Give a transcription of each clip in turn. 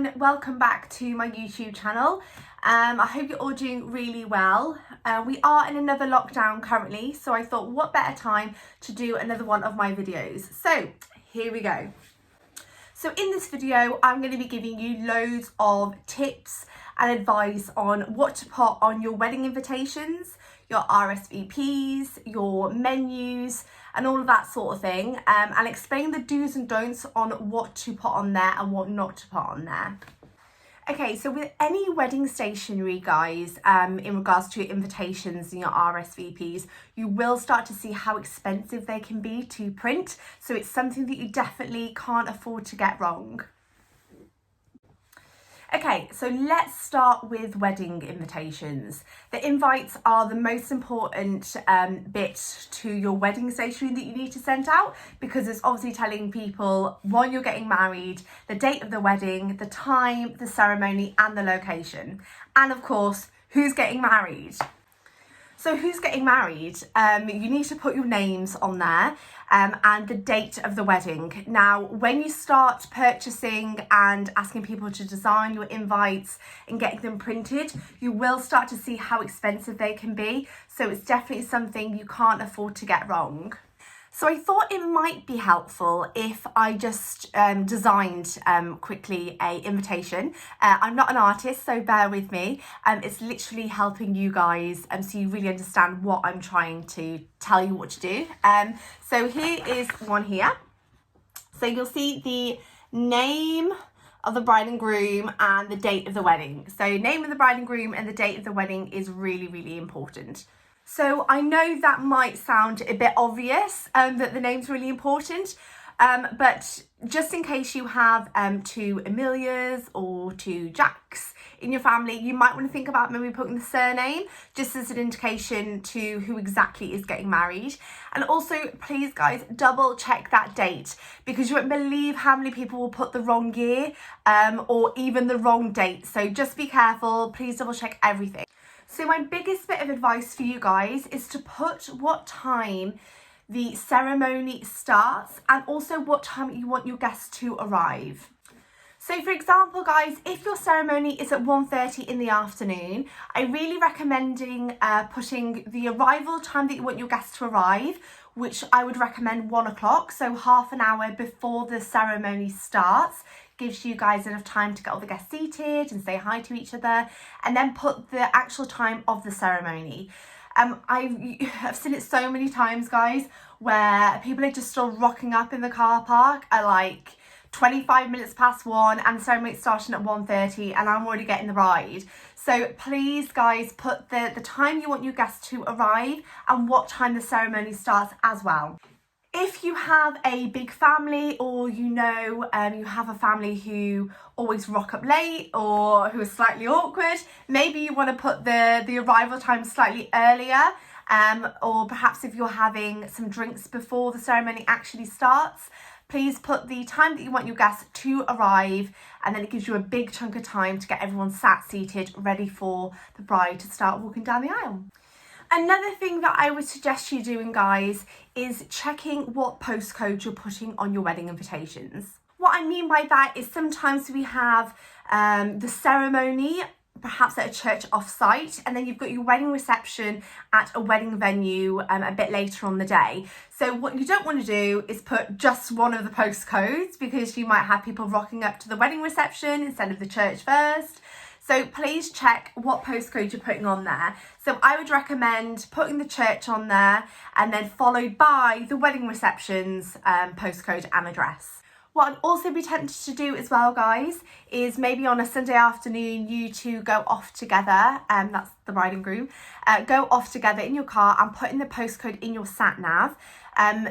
everyone, welcome back to my YouTube channel. I hope you're all doing really well. We are in another lockdown currently, so I thought what better time to do another one of my videos. So here we go. So in this video, I'm going to be giving you loads of tips and advice on what to put on your wedding invitations, your RSVPs, your menus, and all of that sort of thing, and explain the do's and don'ts on what to put on there and what not to put on there. Okay, so with any wedding stationery, guys, in regards to your invitations and your RSVPs, you will start to see how expensive they can be to print. So it's something that you definitely can't afford to get wrong. Okay, so let's start with wedding invitations. The invites are the most important bit to your wedding stationery that you need to send out, because it's obviously telling people when you're getting married, the date of the wedding, the time, the ceremony, and the location. And of course, who's getting married. So who's getting married? You need to put your names on there and the date of the wedding. Now, when you start purchasing and asking people to design your invites and getting them printed, you will start to see how expensive they can be. So it's definitely something you can't afford to get wrong. So I thought it might be helpful if I just designed quickly a invitation. I'm not an artist, so bear with me. It's literally helping you guys so you really understand what I'm trying to tell you what to do. So here is one here. So you'll see the name of the bride and groom and the date of the wedding. So name of the bride and groom and the date of the wedding is really, really important. So I know that might sound a bit obvious that the name's really important, but just in case you have two Amelias or two Jacks in your family, you might want to think about maybe putting the surname just as an indication to who exactly is getting married. And also, please guys, double check that date, because you won't believe how many people will put the wrong year or even the wrong date. So just be careful, please double check everything. So my biggest bit of advice for you guys is to put what time the ceremony starts and also what time you want your guests to arrive. So for example, guys, if your ceremony is at 1:30 in the afternoon, I really recommending putting the arrival time that you want your guests to arrive, which I would recommend 1 o'clock, so half an hour before the ceremony starts. Gives you guys enough time to get all the guests seated and say hi to each other, and then put the actual time of the ceremony. I've seen it so many times, guys, where people are just still rocking up in the car park at like 25 minutes past 1 and the ceremony starting at 1:30 and I'm already getting the bride. So please guys, put the time you want your guests to arrive and what time the ceremony starts as well. If you have a big family, or you have a family who always rock up late or who are slightly awkward, maybe you want to put the arrival time slightly earlier, or perhaps if you're having some drinks before the ceremony actually starts, please put the time that you want your guests to arrive, and then it gives you a big chunk of time to get everyone sat seated ready for the bride to start walking down the aisle. Another thing that I would suggest you doing, guys, is checking what postcode you're putting on your wedding invitations. What I mean by that is sometimes we have the ceremony perhaps at a church off-site, and then you've got your wedding reception at a wedding venue a bit later on the day. So what you don't want to do is put just one of the postcodes, because you might have people rocking up to the wedding reception instead of the church first. So please check what postcode you're putting on there. So I would recommend putting the church on there and then followed by the wedding reception's postcode and address. What I'd also be tempted to do as well, guys, is maybe on a Sunday afternoon, you two go off together, that's the bride and groom, go off together in your car and put in the postcode in your sat nav.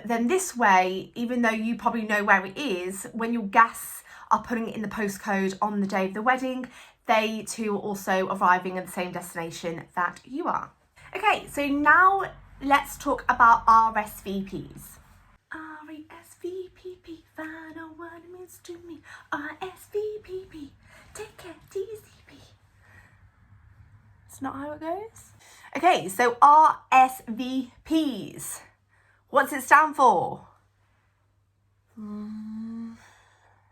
Then this way, even though you probably know where it is, when your guests are putting it in the postcode on the day of the wedding, they too are also arriving at the same destination that you are. Okay, so now let's talk about RSVPs. RSVP, find out what it means to me. RSVP, take it easy. It's not how it goes. Okay, so RSVPs. What's it stand for? Hang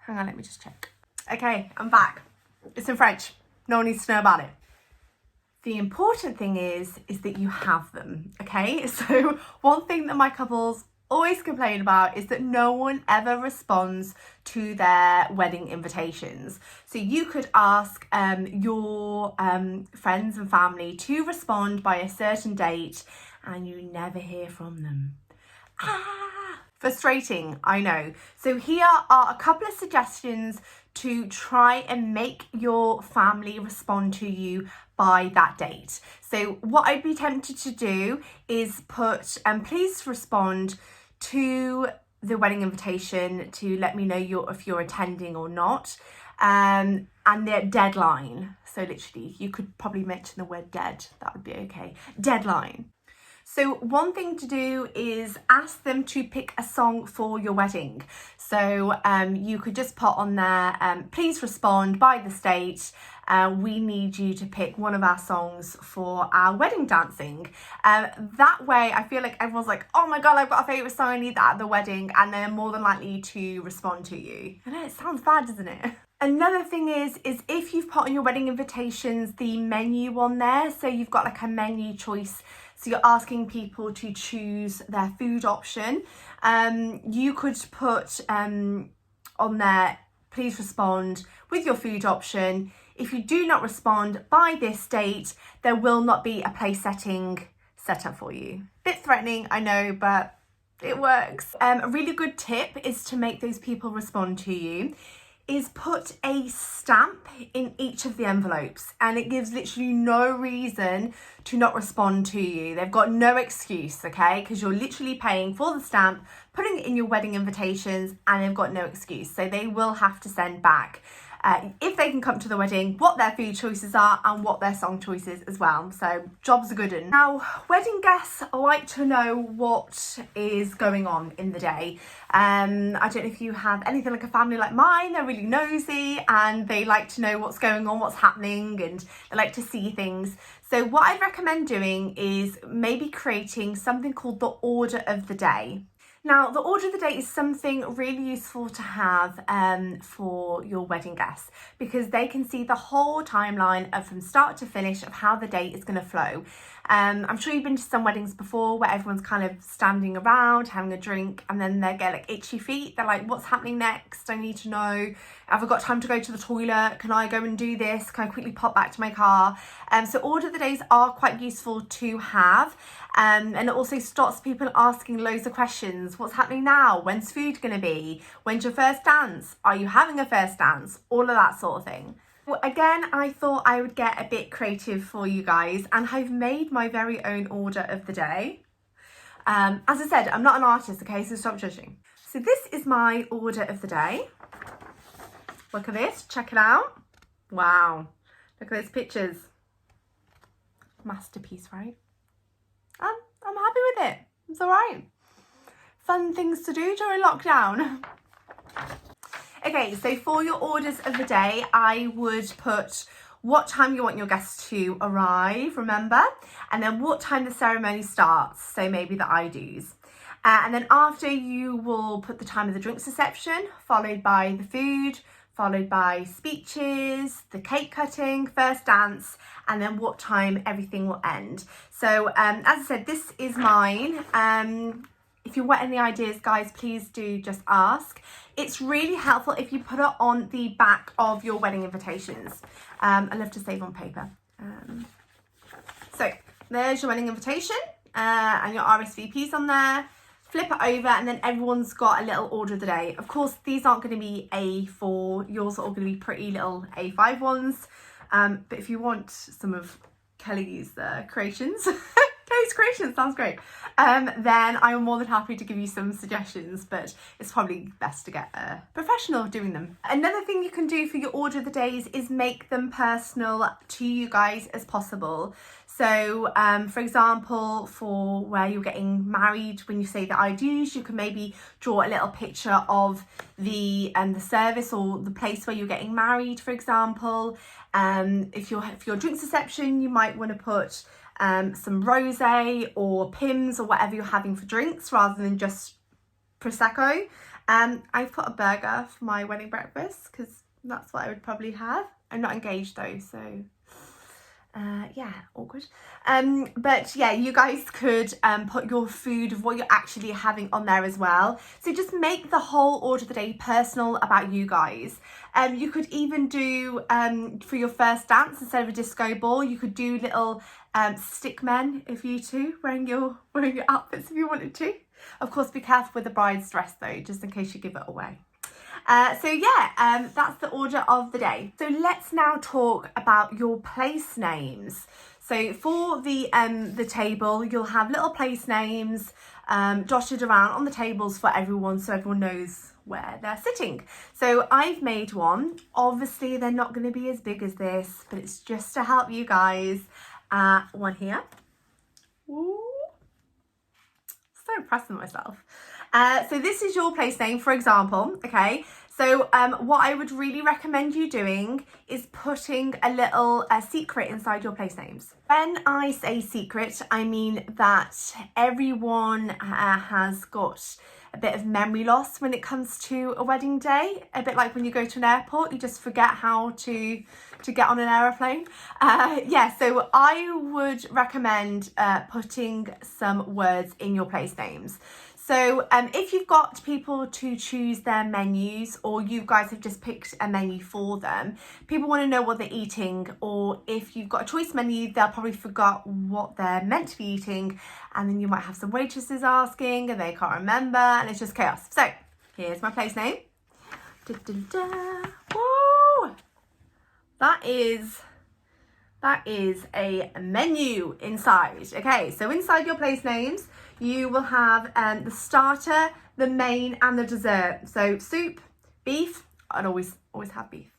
on, let me just check. Okay, I'm back. It's in French. No one needs to know about it. The important thing is that you have them, okay? So one thing that my couples always complain about is that no one ever responds to their wedding invitations. So you could ask your friends and family to respond by a certain date and you never hear from them. Frustrating, I know. So here are a couple of suggestions to try and make your family respond to you by that date. So what I'd be tempted to do is put please respond to the wedding invitation to let me know if you're attending or not, and their deadline. So literally you could probably mention the word dead, that would be okay. Deadline. So one thing to do is ask them to pick a song for your wedding. So you could just put on there, please respond by this date. We need you to pick one of our songs for our wedding dancing. That way I feel like everyone's like, oh my God, I've got a favourite song, I need that at the wedding. And they're more than likely to respond to you. I know, it sounds bad, doesn't it? Another thing is if you've put on your wedding invitations the menu on there, so you've got like a menu choice, so you're asking people to choose their food option, you could put on there, please respond with your food option. If you do not respond by this date, there will not be a place setting set up for you. Bit threatening, I know, but it works. A really good tip is to make those people respond to you is put a stamp in each of the envelopes, and it gives literally no reason to not respond to you. They've got no excuse, okay? Because you're literally paying for the stamp, putting it in your wedding invitations, and they've got no excuse. So they will have to send back, if they can come to the wedding, what their food choices are and what their song choices as well. So job's a good one. Now, wedding guests like to know what is going on in the day. I don't know if you have anything like a family like mine. They're really nosy and they like to know what's going on, what's happening, and they like to see things. So what I'd recommend doing is maybe creating something called the order of the day. Now, the order of the day is something really useful to have for your wedding guests, because they can see the whole timeline of from start to finish of how the day is going to flow. I'm sure you've been to some weddings before where everyone's kind of standing around having a drink, and then they get like itchy feet. They're like, what's happening next? I need to know. Have I got time to go to the toilet? Can I go and do this? Can I quickly pop back to my car? So order of the days are quite useful to have. And it also stops people asking loads of questions. What's happening now? When's food going to be? When's your first dance? Are you having a first dance? All of that sort of thing. Well, again, I thought I would get a bit creative for you guys, and I've made my very own order of the day. As I said, I'm not an artist, okay, so stop judging. So this is my order of the day. Look at this, check it out. Wow, look at those pictures. Masterpiece, right? I'm happy with it. It's all right. Fun things to do during lockdown. Okay, so for your orders of the day, I would put what time you want your guests to arrive, remember, and then what time the ceremony starts, so maybe the I-dos. And then after, you will put the time of the drinks reception, followed by the food, followed by speeches, the cake cutting, first dance, and then what time everything will end. So as I said, this is mine. If you want any ideas, guys, please do just ask. It's really helpful if you put it on the back of your wedding invitations. I love to save on paper. So there's your wedding invitation and your RSVPs on there. Flip it over, and then everyone's got a little order of the day. Of course, these aren't going to be A4. Yours are all going to be pretty little A5 ones. But if you want some of Kelly's creations, Kelly's creations sounds great, then I'm more than happy to give you some suggestions, but it's probably best to get a professional doing them. Another thing you can do for your order of the days is make them personal to you guys as possible. So for example, for where you're getting married, when you say the I-dos, you can maybe draw a little picture of the service or the place where you're getting married, for example. If your drinks reception, you might want to put some rosé or Pimm's or whatever you're having for drinks, rather than just Prosecco. I've put a burger for my wedding breakfast because That's what I would probably have. I'm not engaged though, so yeah, awkward. But yeah, you guys could put your food of what you're actually having on there as well. So just make the whole order of the day personal about you guys. You could even do for your first dance, instead of a disco ball, you could do little stick men of you two wearing your outfits if you wanted to. Of course, be careful with the bride's dress though, just in case you give it away. So yeah, that's the order of the day. So let's now talk about your place names. So for the table, you'll have little place names dotted around on the tables for everyone, so everyone knows where they're sitting. So I've made one. Obviously, they're not going to be as big as this, but it's just to help you guys. One here. Ooh. So impressed with myself. So this is your place name, for example, okay? So what I would really recommend you doing is putting a little secret inside your place names. When I say secret, I mean that everyone has got a bit of memory loss when it comes to a wedding day. A bit like when you go to an airport, you just forget how to get on an aeroplane. Yeah, so I would recommend putting some words in your place names. So if you've got people to choose their menus, or you guys have just picked a menu for them, people want to know what they're eating, or if you've got a choice menu, they'll probably forgot what they're meant to be eating, and then you might have some waitresses asking and they can't remember, and it's just chaos. So here's my place name. Da, da, da. Woo! That is a menu inside. Okay, so inside your place names, you will have the starter, the main, and the dessert. So soup, beef, I'd always have beef.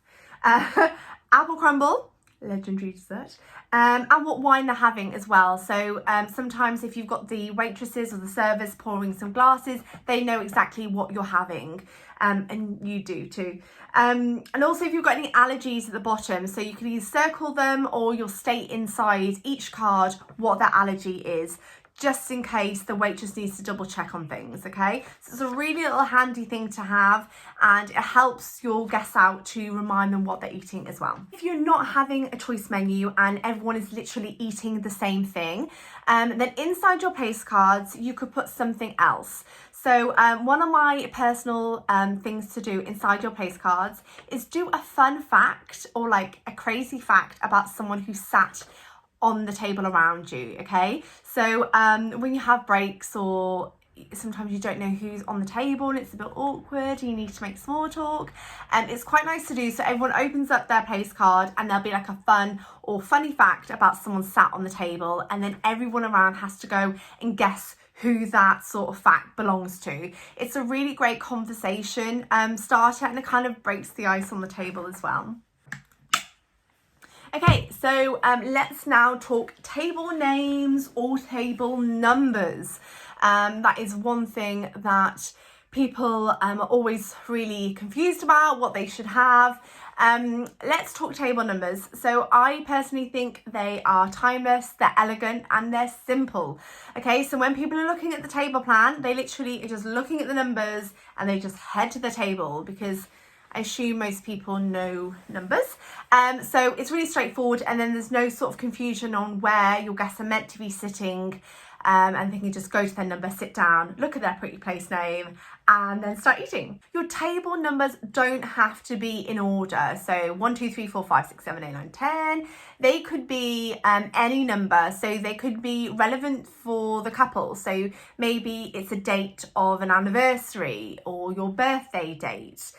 Apple crumble, legendary dessert, and what wine they're having as well. So sometimes if you've got the waitresses or the servers pouring some glasses, they know exactly what you're having, and you do too. And also if you've got any allergies at the bottom, so you can either circle them or you'll state inside each card what that allergy is, just in case the waitress needs to double check on things, okay? So it's a really little handy thing to have, and it helps your guests out to remind them what they're eating as well. If you're not having a choice menu and everyone is literally eating the same thing, then inside your place cards, you could put something else. So one of my personal things to do inside your place cards is do a fun fact, or like a crazy fact about someone who sat on the table around you, okay? So when you have breaks, or sometimes you don't know who's on the table and it's a bit awkward and you need to make small talk, it's quite nice to do. So everyone opens up their place card and there'll be like a fun or funny fact about someone sat on the table, and then everyone around has to go and guess who that sort of fact belongs to. It's a really great conversation starter, and it kind of breaks the ice on the table as well. Okay, so let's now talk table names or table numbers. That is one thing that people are always really confused about, what they should have. Let's talk table numbers. So I personally think they are timeless, they're elegant, and they're simple. Okay, so when people are looking at the table plan, they literally are just looking at the numbers and they just head to the table, because I assume most people know numbers. So it's really straightforward, and then there's no sort of confusion on where your guests are meant to be sitting, and they can just go to their number, sit down, look at their pretty place name, and then start eating. Your table numbers don't have to be in order. So 1, 2, 3, 4, 5, 6, 7, 8, 9, 10. They could be any number. So they could be relevant for the couple. So maybe it's a date of an anniversary or your birthday date.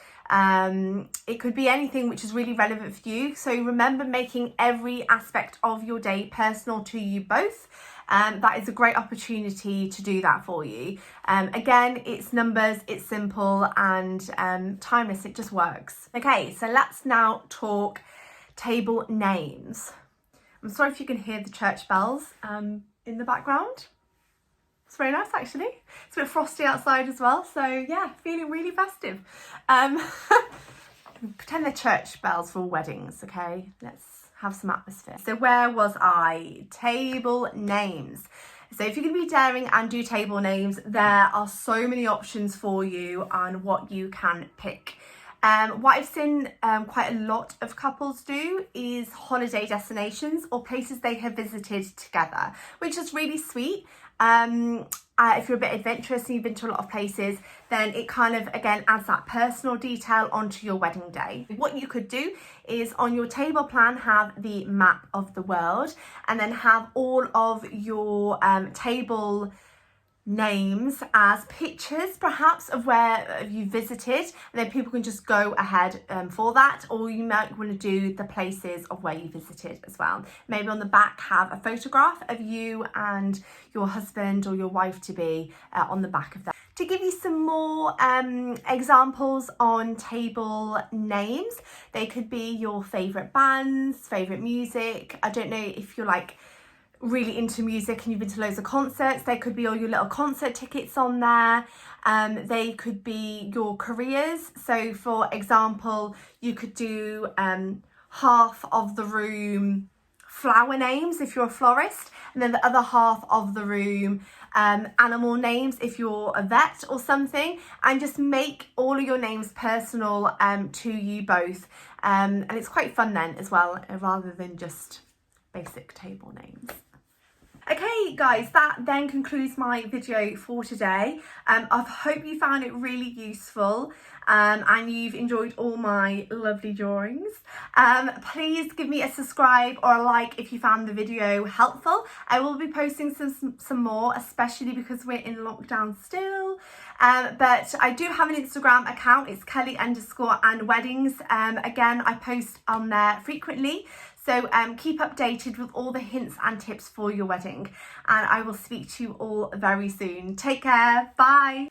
It could be anything which is really relevant for you. So remember, making every aspect of your day personal to you both. That is a great opportunity to do that for you. Again, it's numbers, it's simple, and timeless. It just works. Okay, so let's now talk table names. I'm sorry if you can hear the church bells in the background. It's very nice, actually. It's a bit frosty outside as well, so yeah, feeling really festive. Pretend they're church bells for weddings, okay? Let's have some atmosphere. So where was I? Table names. So if you're going to be daring and do table names, there are so many options for you on what you can pick. What I've seen quite a lot of couples do is holiday destinations or places they have visited together, which is really sweet. If you're a bit adventurous and you've been to a lot of places, then it kind of, again, adds that personal detail onto your wedding day. What you could do is on your table plan, have the map of the world, and then have all of your table names as pictures perhaps of where you visited, and then people can just go ahead for that. Or you might want to do the places of where you visited as well. Maybe on the back have a photograph of you and your husband or your wife to be on the back of that. To give you some more examples on table names, they could be your favourite bands, favourite music. I don't know if you're like really into music and you've been to loads of concerts, they could be all your little concert tickets on there. They could be your careers. So for example, you could do half of the room flower names if you're a florist, and then the other half of the room animal names if you're a vet or something, and just make all of your names personal to you both. And it's quite fun then as well, rather than just basic table names. Okay guys, that then concludes my video for today. I hope you found it really useful and you've enjoyed all my lovely drawings. Please give me a subscribe or a like if you found the video helpful. I will be posting some more, especially because we're in lockdown still. But I do have an Instagram account, it's Kelly_and_weddings. Again, I post on there frequently. So keep updated with all the hints and tips for your wedding, and I will speak to you all very soon. Take care. Bye.